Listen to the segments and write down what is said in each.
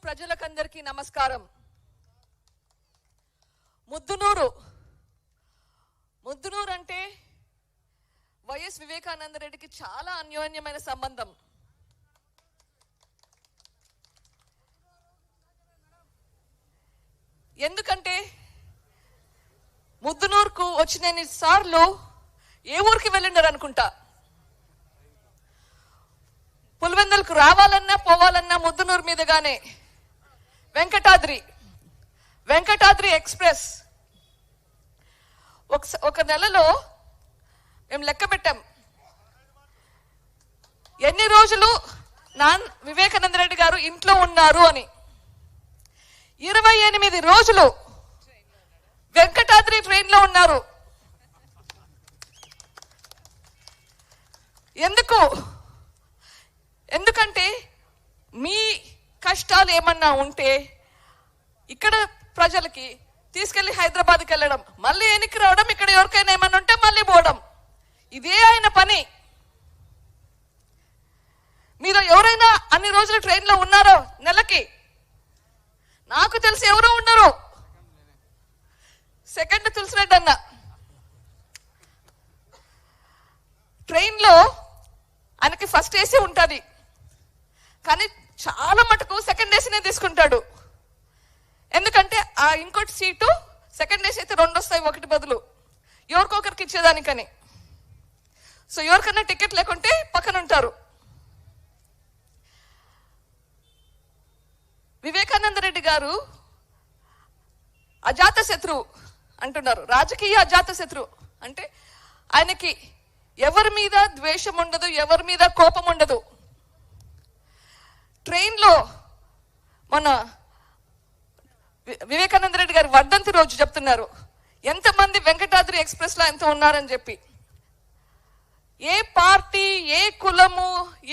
ప్రజలకందరికీ నమస్కారం. ముద్దునూరు అంటే వైఎస్ వివేకానంద రెడ్డికి చాలా అన్యోన్యమైన సంబంధం. ఎందుకంటే ముద్దునూరుకు వచ్చిన సార్లు ఏ ఊరికి వెళ్ళిండారు అనుకుంటా. పులివెందులకు రావాలన్నా పోవాలన్నా ముద్దునూరు మీదుగానే వెంకటాద్రి ఎక్స్ప్రెస్ ఒక నెలలో మేము లెక్క పెట్టాం ఎన్ని రోజులు వివేకానంద రెడ్డి గారు ఇంట్లో ఉన్నారు అని. 28 రోజులు వెంకటాద్రి ట్రైన్ లో ఉన్నారు. ఎందుకంటే మీ కష్టాలు ఏమన్నా ఉంటే ఇక్కడ ప్రజలకి తీసుకెళ్లి హైదరాబాద్కి వెళ్ళడం, మళ్ళీ వెనక్కి రావడం, ఇక్కడ ఎవరికైనా ఏమన్నా ఉంటే మళ్ళీ పోవడం, ఇదే ఆయన పని. మీరు ఎవరైనా అన్ని రోజులు ట్రైన్ లో ఉన్నారో నెలకి? నాకు తెలిసి ఎవరో ఉన్నారు. సెకండ్ తులసిరెడ్డి అన్న ట్రైన్ లో ఆయనకి ఫస్ట్ ఏసీ ఉంటుంది, కానీ చాలా మటుకు సెకండ్ ఏసీనే తీసుకుంటాడు. ఎందుకంటే ఆ ఇంకోటి సీటు సెకండ్ ఏసీ అయితే 2 వస్తాయి, ఒకటి బదులు ఎవరికొకరికి ఇచ్చేదానికని. సో ఎవరికన్నా టికెట్ లేకుంటే పక్కన ఉంటారు. వివేకానంద రెడ్డి గారు అజాత శత్రువు అంటున్నారు. రాజకీయ అజాత శత్రువు అంటే ఆయనకి ఎవరి మీద ద్వేషం ఉండదు, ఎవరి మీద కోపం ఉండదు. ట్రైన్లో మన వివేకానంద రెడ్డి గారి వర్ధంతి రోజు చెప్తున్నారు ఎంతమంది వెంకటాద్రి ఎక్స్ప్రెస్ లో ఎంత ఉన్నారని చెప్పి. ఏ పార్టీ, ఏ కులము,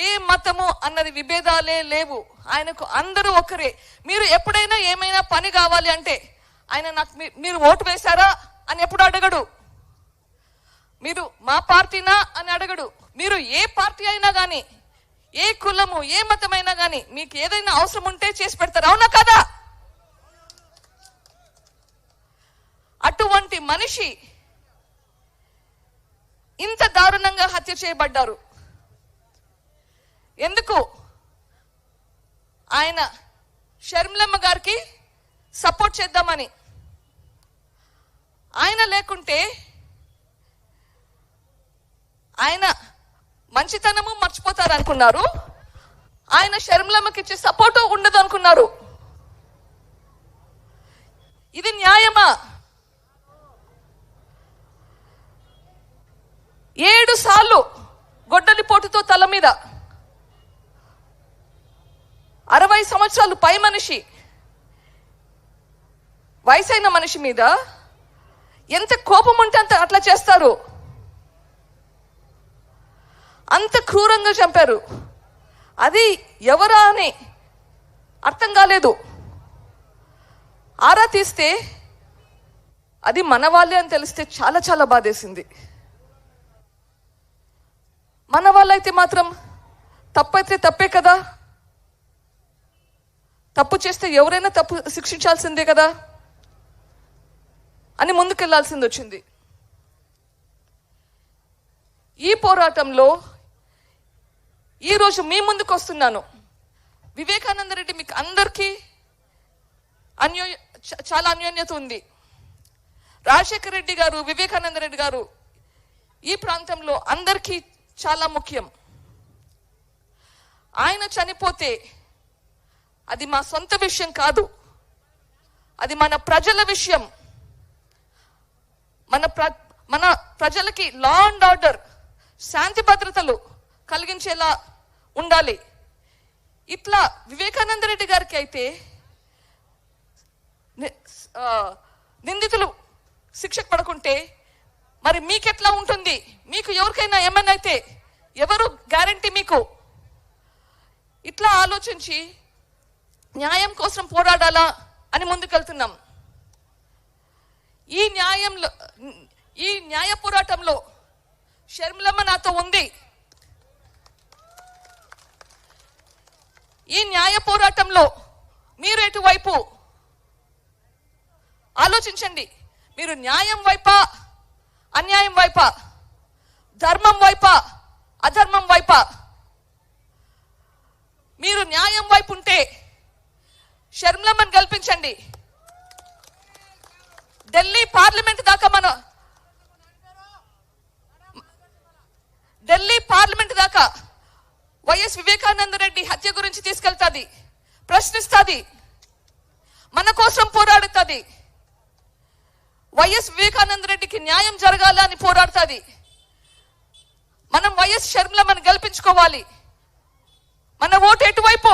ఏ మతము అన్నది విభేదాలే లేవు. ఆయనకు అందరూ ఒకరే. మీరు ఎప్పుడైనా ఏమైనా పని కావాలి అంటే ఆయన నాకు మీరు ఓటు వేశారా అని ఎప్పుడు అడగడు. మీరు మా పార్టీనా అని అడగడు. మీరు ఏ పార్టీ అయినా కానీ, ఏ కులము, ఏ మతమైనా కానీ మీకు ఏదైనా అవసరం ఉంటే చేసి పెడతారు. అవునా కదా? అటువంటి మనిషి ఇంత దారుణంగా హత్య చేయబడ్డారు. ఎందుకు? ఆయన షర్మిలమ్మ గారికి సపోర్ట్ చేద్దామని. ఆయన లేకుంటే ఆయన మంచితనము మర్చిపోతారు అనుకున్నారు. ఆయన షర్మిలమ్మకి ఇచ్చే సపోర్టు ఉండదు అనుకున్నారు. ఇది న్యాయమా? 7 సార్లు గొడ్డలిపోటుతో తల మీద 60 సంవత్సరాలు పై మనిషి, వయసైన మనిషి మీద ఎంత కోపం ఉంటే అంత అట్లా చేస్తారు. అంత క్రూరంగా చంపారు. అది ఎవరా అని అర్థం కాలేదు. ఆరా తీస్తే అది మన వాళ్ళే అని తెలిస్తే చాలా చాలా బాధేసింది. మన వాళ్ళైతే మాత్రం తప్పైతే తప్పే కదా, తప్పు చేస్తే ఎవరైనా తప్పు శిక్షించాల్సిందే కదా అని ముందుకెళ్లాల్సింది వచ్చింది. ఈ పోరాటంలో ఈరోజు మీ ముందుకు వస్తున్నాను. వివేకానంద రెడ్డి మీకు అందరికీ చాలా అన్యోన్యత ఉంది. రాజశేఖర రెడ్డి గారు, వివేకానంద రెడ్డి గారు ఈ ప్రాంతంలో అందరికీ చాలా ముఖ్యం. ఆయన చనిపోతే అది మా సొంత విషయం కాదు, అది మన ప్రజల విషయం. మన ప్రజలకి లా అండ్ ఆర్డర్, శాంతి భద్రతలు కలిగించేలా ఉండాలి. ఇట్లా వివేకానంద రెడ్డి గారికి అయితే నిందితులు శిక్షకు పడకుంటే మరి మీకెట్లా ఉంటుంది? మీకు ఎవరికైనా ఏమైనా అయితే ఎవరు గ్యారంటీ మీకు? ఇట్లా ఆలోచించి న్యాయం కోసం పోరాడాలా అని ముందుకెళ్తున్నాం. ఈ న్యాయ పోరాటంలో షర్మిలమ్మ నాతో ఉంది. ఈ న్యాయ పోరాటంలో మీరు ఎటువైపు ఆలోచించండి. మీరు న్యాయం వైపా, అన్యాయం వైపా, ధర్మం వైపా, అధర్మం వైపా? మీరు న్యాయం వైపు ఉంటే షర్మిలమ్మని గెలిపించండి. ఢిల్లీ పార్లమెంట్ దాకా వైఎస్ వివేకానంద రెడ్డి హత్య గురించి తీసుకెళ్తాది, ప్రశ్నిస్తుంది, మన కోసం పోరాడుతుంది. వైఎస్ వివేకానంద రెడ్డికి న్యాయం జరగాలని పోరాడుతుంది. మనం వైఎస్ షర్మిలమ్మని గెలిపించుకోవాలి. మన ఓటు ఎటువైపు?